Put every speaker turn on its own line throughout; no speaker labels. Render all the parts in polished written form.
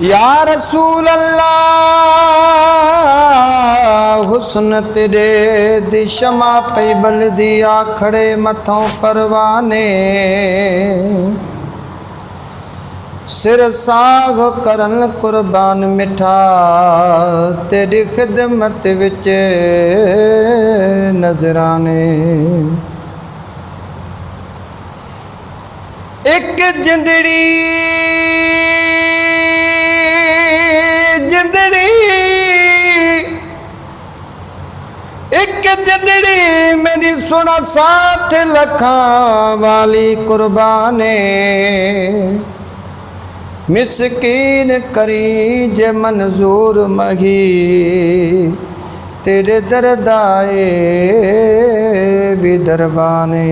या रसूल अल्लाह हुस्न तेरे दी शमा पई बलदी आखड़े मथों परवाने सिर साग करन कुर्बान मिठा तेरी खिदमत विच नजराने एक जिंदड़ी एक जिंदड़ी मेरी सुना साथ लखा वाली कुर्बाने मिस्कीन करी जे मंजूर मही तेरे दरदाए भी दरबाने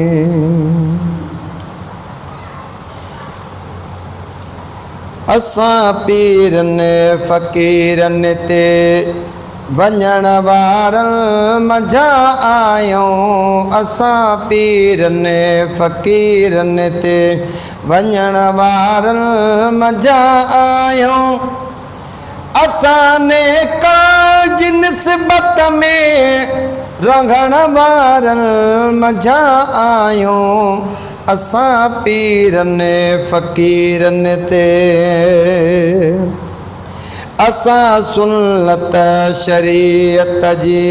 असां पीरन फ़कीरन ते वञण वारन मंझा आयूं असां पीरन फ़कीरन ते वञण वारन मंझा आयूं असां नेकां जी निस्बत में रहण वारन मंझा आयूं असां पीरन फ़कीरन ते असां सुन्नत शरीयत जी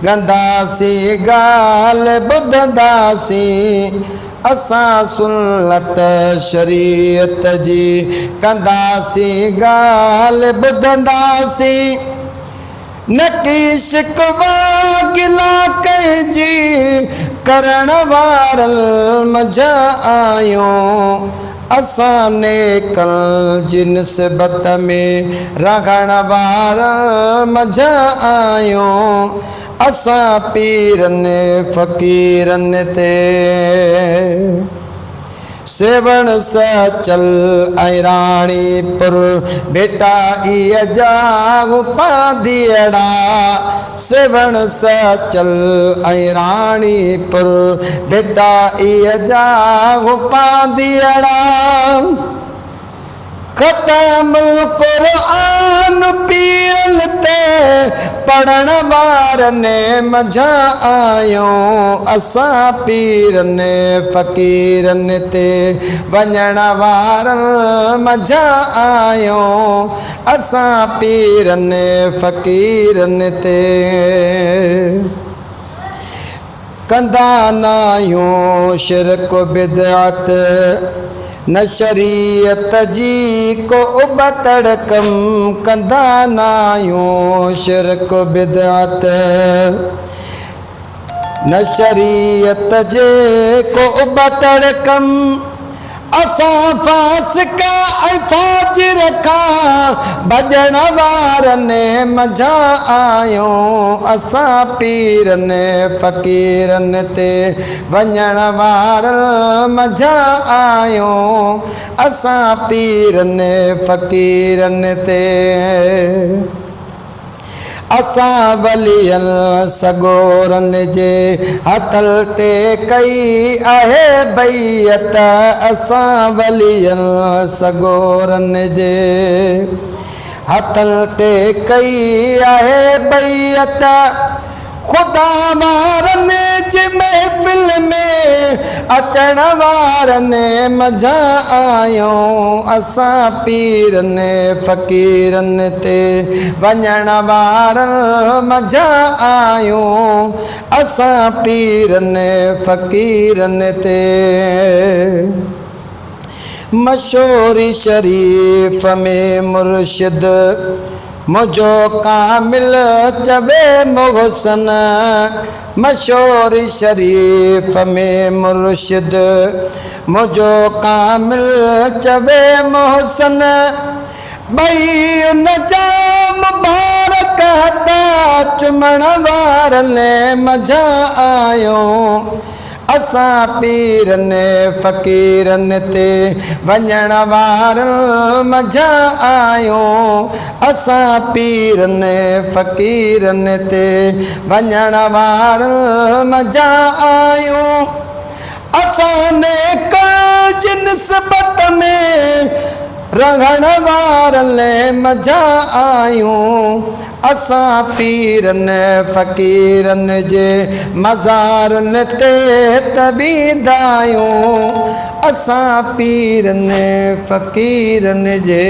गंदासी ॻाल्हि ॿुधंदासी असां सुन्नत शरीयत जी कंदासी ॻाल्हि ॿुधंदासी न की शिकवा गिला कंहिंजी करण वारन मंझा आयूं असां नेकल जी निस्बत में रहण वारन मंझा आयूं असां पीरन फ़कीरन ते सेवण सचल ऐं राणीपुर बेटा इहा जाग पांदियड़ा सेवण सचल ऐं राणीपुर बेटा इहा जाग पांदियड़ा ख़तमुल क़ुरआन पीरन ते पढ़ण वारन मंझा आयूं असां पीरन फ़कीरन ते वञण वारन मंझा आयूं असां पीरन फ़कीरन ते कंदा नायूं शिरक बिदअत न शरीयत जी को उबतड़ कम कंदा नायूं शिरक बिदअत न शरीयत जे को उबतड़ कम असां फासिका ऐं फाजिर खां भॼण वारन मंझा आयूं असां पीरन फ़कीरन ते वञण वारन मंझा आयूं असां पीरन फ़कीरन ते असां वलियन सगोरन जे हथल ते कई आहे बैयत असां वलियन सगोरन जे हथल ते कई आहे बैयत ख़ुदा वारन जी महफ़िल में अचण वारन मंझा आयूं असां पीरन फ़कीरन ते वञण वारन मंझा आयूं असां पीरन फ़कीरन ते मशहूरी शरीफ़ में मुर्शिद मुझो कामिल चवे मुहसन मशहूरी शरीफ़ में मुर्शिद मुझो कामिल चवे मुहसन भई उन जा मुबारक हथा चुमण वारन मंझा आयूं असां पीरन फ़कीरन ते वञण वारन मंझा आयूं असां पीरन फ़कीरन ते वञण वारन मंझा आयूं असां नेक जी निस्बत में रहण वारनि मज़ा आयूं असां पीरनि फ़क़ीरनि जे मज़ारनि ते तबींदा आहियूं असां पीरनि फ़क़ीरनि जे